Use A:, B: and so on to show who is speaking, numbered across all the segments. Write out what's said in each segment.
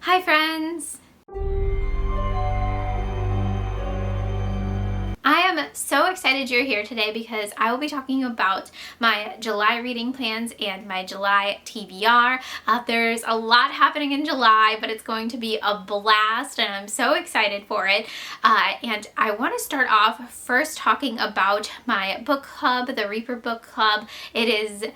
A: Hi friends! I am so excited you're here today because I will be talking about my July reading plans and my July TBR. There's a lot happening in July, but it's going to be a blast and I'm so excited for it. And I want to start off first talking about my book club, the Reaper Book Club. It is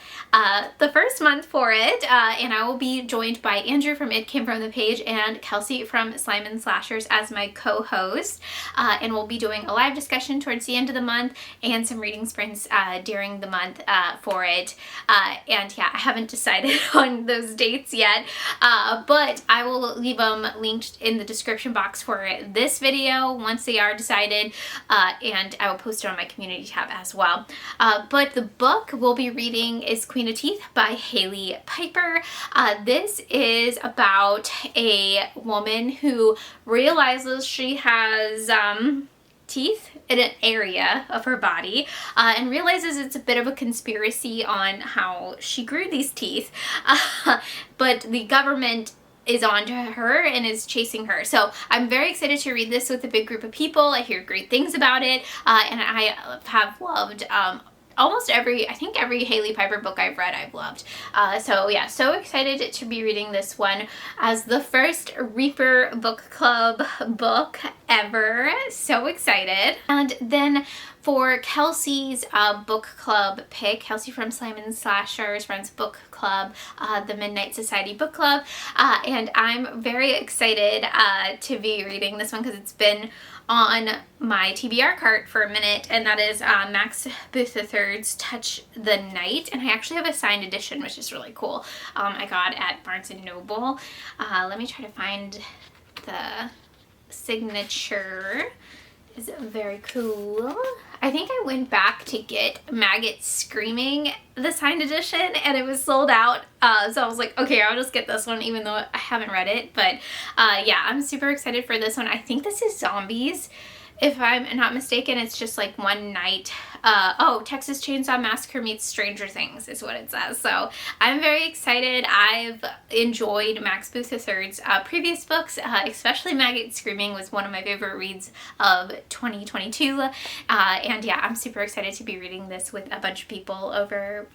A: the first month for it, and I will be joined by Andrew from It Came From The Page and Kelsey from Slime and Slashers as my co-host. And we'll be doing a live discussion towards the end of the month and some reading sprints during the month for it. And yeah, I haven't decided on those dates yet, but I will leave them linked in the description box for this video once they are decided, and I will post it on my community tab as well. But the book we'll be reading is Queen of Teeth by Haley Piper. This is about a woman who realizes she has teeth in an area of her body, and realizes it's a bit of a conspiracy on how she grew these teeth, but the government is on to her and is chasing her. So I'm very excited to read this with a big group of people. I hear great things about it, and I have loved almost every Haley Piper book I've read, I've loved. So yeah, so excited to be reading this one as the first Reaper Book Club book ever. So excited. And then for Kelsey's book club pick, Kelsey from Slime and Slashers runs book club, the Midnight Society book club, and I'm very excited to be reading this one because it's been on my TBR cart for a minute, and that is Max Booth III's Touch the Night, and I actually have a signed edition, which is really cool. I got at Barnes & Noble. Let me try to find the signature. Is very cool. I think I went back to get Maggot Screaming, the signed edition, and it was sold out. So I was like, okay, I'll just get this one even though I haven't read it. But yeah, I'm super excited for this one. I think this is zombies, if I'm not mistaken. It's just like one night. Oh, Texas Chainsaw Massacre meets Stranger Things is what it says. So I'm very excited. I've enjoyed Max Booth III's previous books, especially Maggot Screaming was one of my favorite reads of 2022. And yeah, I'm super excited to be reading this with a bunch of people over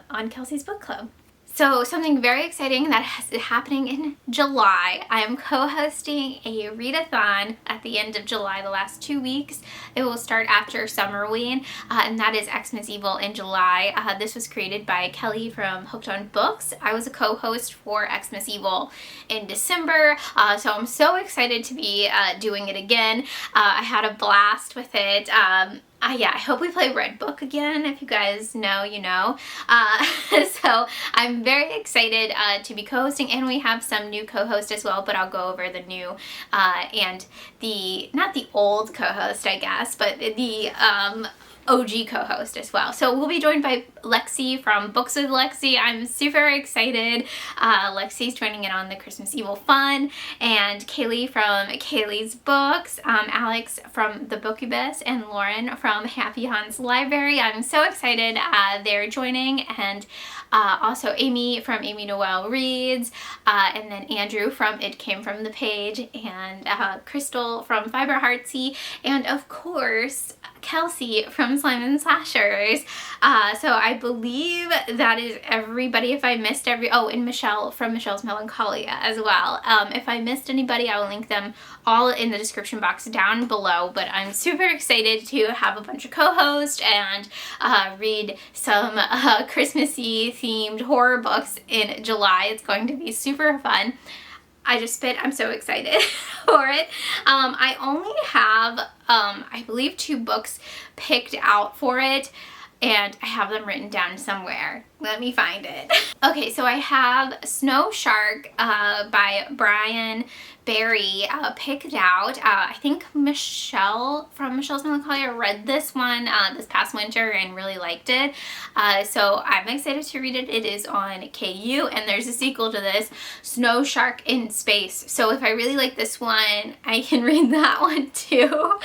A: on Kelsey's book club. So something very exciting that is happening in July. I am co-hosting a readathon at the end of July, the last 2 weeks. It will start after Summerween, and that is Xmas Evil in July. This was created by Kelly from Hooked on Books. I was a co-host for Xmas Evil in December, so I'm so excited to be doing it again. I had a blast with it. Yeah, I hope we play Red Book again. If you guys know, you know. So I'm very excited to be co-hosting, and we have some new co-hosts as well, but I'll go over the new and not the old co-host, I guess, but the OG co-host as well. So we'll be joined by Lexi from Books with Lexi. I'm super excited. Lexi's joining in on the Christmas Evil fun, and Kaylee from Kaylee's Books, Alex from The Bookubus, and Lauren from Happy Hans Library. I'm so excited they're joining, and also Amy from Amy Noel Reads, and then Andrew from It Came From The Page, and Crystal from Fiber Heartsy, and of course Kelsey from Slime and Slashers. So I believe that is everybody. If I missed and Michelle from Michelle's Melancholia as well. If I missed anybody, I will link them all in the description box down below, but I'm super excited to have a bunch of co-hosts and read some Christmassy themed horror books in July. It's going to be super fun. I'm so excited for it. I only have, I believe 2 books picked out for it, and I have them written down somewhere. Let me find it. Okay, so I have Snow Shark by Brian Barry picked out. I think Michelle from Michelle's Melancholia read this one this past winter and really liked it. So I'm excited to read it. It is on KU, and there's a sequel to this, Snow Shark in Space. So if I really like this one, I can read that one too.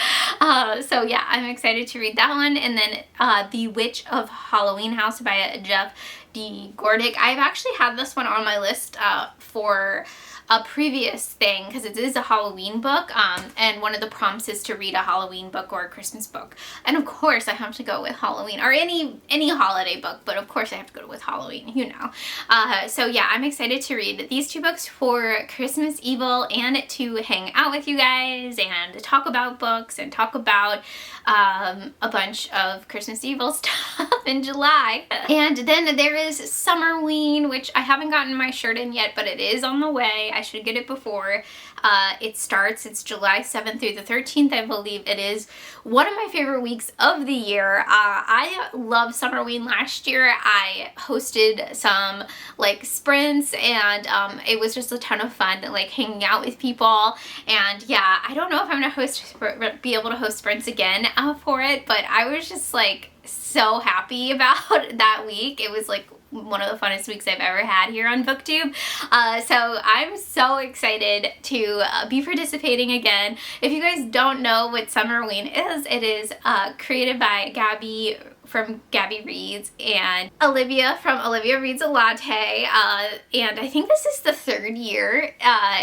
A: So yeah, I'm excited to read that one. And then The Witch of Halloween House by Jeff D. Gordick. I've actually had this one on my list for a previous thing, because it is a Halloween book, and one of the prompts is to read a Halloween book or a Christmas book. And of course I have to go with Halloween, or any holiday book, but of course I have to go with Halloween, you know. So yeah, I'm excited to read these two books for Christmas Evil and to hang out with you guys and talk about books and talk about a bunch of Christmas Evil stuff in July. And then there is Summerween, which I haven't gotten my shirt in yet, but it is on the way. I should get it before it starts. It's July 7th through the 13th, I believe. It is one of my favorite weeks of the year. I loved Summerween last year. I hosted some like sprints, and it was just a ton of fun, like hanging out with people. And yeah, I don't know if I'm gonna be able to host sprints again for it, but I was just like so happy about that week. It was like one of the funnest weeks I've ever had here on BookTube. So I'm so excited to be participating again. If you guys don't know what Summerween is, it is created by Gabby from Gabby Reads and Olivia from Olivia Reads a Latte, and I think this is the third year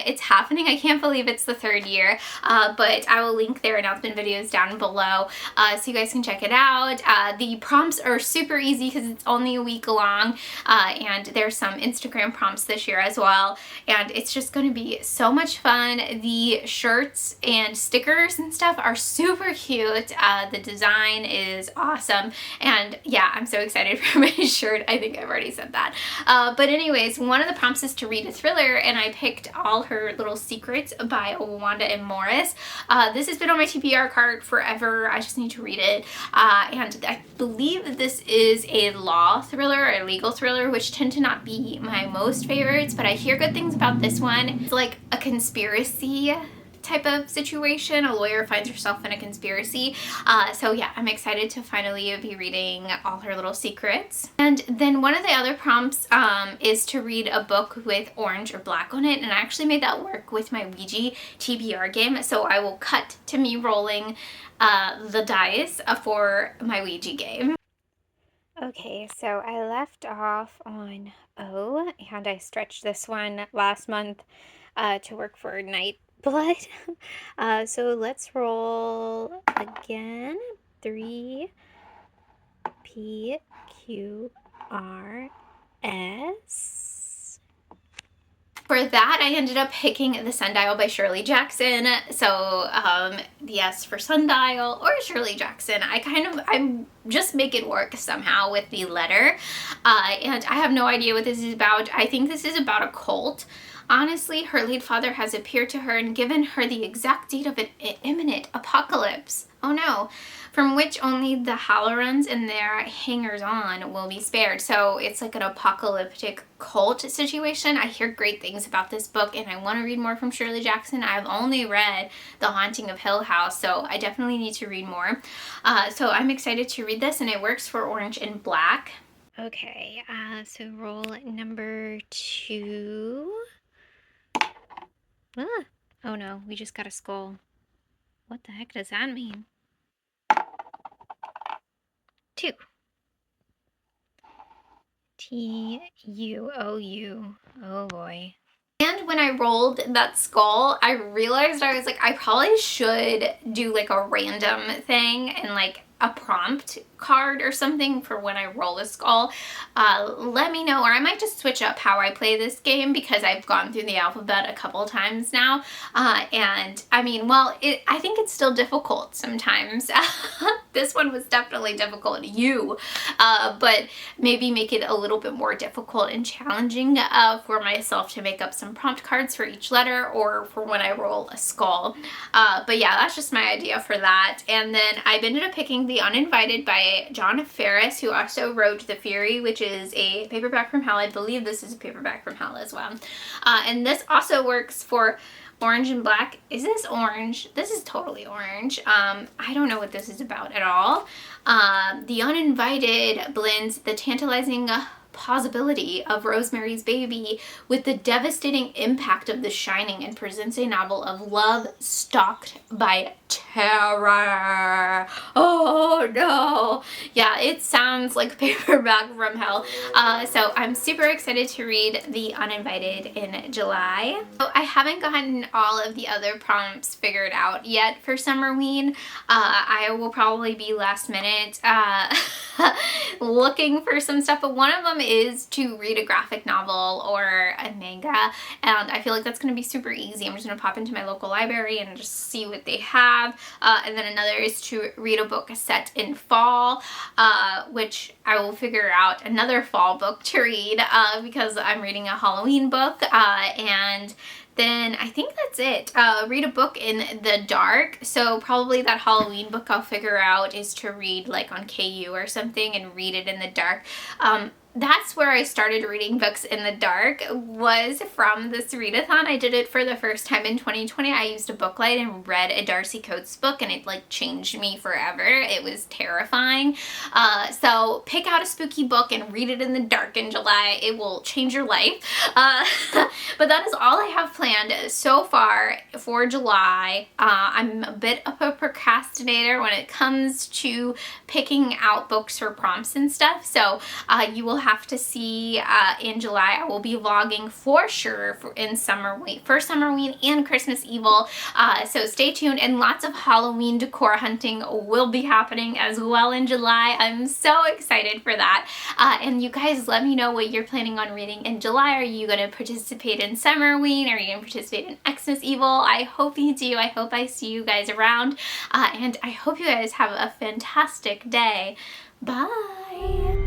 A: it's happening. I can't believe it's the third year, but I will link their announcement videos down below so you guys can check it out. The prompts are super easy because it's only a week long, and there's some Instagram prompts this year as well, and it's just going to be so much fun. The shirts and stickers and stuff are super cute. The design is awesome. And yeah, I'm so excited for my shirt. I think I've already said that. But anyways, one of the prompts is to read a thriller, and I picked All Her Little Secrets by Wanda and Morris. This has been on my TBR card forever. I just need to read it. And I believe that this is a law thriller or a legal thriller, which tend to not be my most favorites, but I hear good things about this one. It's like a conspiracy type of situation. A lawyer finds herself in a conspiracy. So yeah, I'm excited to finally be reading All Her Little Secrets. And then one of the other prompts is to read a book with orange or black on it, and I actually made that work with my Ouija TBR game. So I will cut to me rolling the dice for my Ouija game. Okay, so I left off on O, and I stretched this one last month to work for Night Blood. So let's roll again. 3 P Q R S. For that, I ended up picking The Sundial by Shirley Jackson. So the S for Sundial or Shirley Jackson. I just make it work somehow with the letter. And I have no idea what this is about. I think this is about a cult. Honestly, her late father has appeared to her and given her the exact date of an imminent apocalypse. Oh no. From which only the Hallorans and their hangers-on will be spared. So it's like an apocalyptic cult situation. I hear great things about this book, and I want to read more from Shirley Jackson. I've only read The Haunting of Hill House, so I definitely need to read more. So I'm excited to read this, and it works for orange and black. Okay, so roll number 2. Oh no, we just got a skull. What the heck does that mean? 2. T-U-O-U. Oh boy. And when I rolled that skull, I realized I was like, I probably should do like a random thing and like a prompt card or something for when I roll a skull. Let me know, or I might just switch up how I play this game because I've gone through the alphabet a couple times now. And I mean, well, I think it's still difficult sometimes. This one was definitely difficult, but maybe make it a little bit more difficult and challenging for myself to make up some prompt cards for each letter or for when I roll a skull. But yeah, that's just my idea for that. And then I've ended up picking The Uninvited by John Ferris, who also wrote The Fury, which is a paperback from hell. I believe this is a paperback from hell as well. And this also works for orange and black. Is this orange? This is totally orange. I don't know what this is about at all. The Uninvited blends the tantalizing plausibility of Rosemary's Baby with the devastating impact of The Shining and presents a novel of love stalked by terror. Oh no. Yeah, it sounds like paperback from hell. So I'm super excited to read The Uninvited in July. So I haven't gotten all of the other prompts figured out yet for Summerween. I will probably be last minute looking for some stuff, but one of them is to read a graphic novel or a manga, and I feel like that's going to be super easy. I'm just going to pop into my local library and just see what they have. And then another is to read a book set in fall, which I will figure out another fall book to read because I'm reading a Halloween book, and then I think that's it. Read a book in the dark. So probably that Halloween book I'll figure out is to read like on KU or something and read it in the dark. That's where I started reading books in the dark, was from this readathon. I did it for the first time in 2020. I used a book light and read a Darcy Coates book, and it like changed me forever. It was terrifying. So pick out a spooky book and read it in the dark in July. It will change your life. But that is all I have planned so far for July. I'm a bit of a procrastinator when it comes to picking out books for prompts and stuff. So you will have to see in July. I will be vlogging for sure for Summerween and Christmas Evil. So stay tuned, and lots of Halloween decor hunting will be happening as well in July. I'm so excited for that. And you guys let me know what you're planning on reading in July. Are you going to participate in Summerween? Are you going to participate in Xmas Evil? I hope you do. I hope I see you guys around. And I hope you guys have a fantastic day. Bye!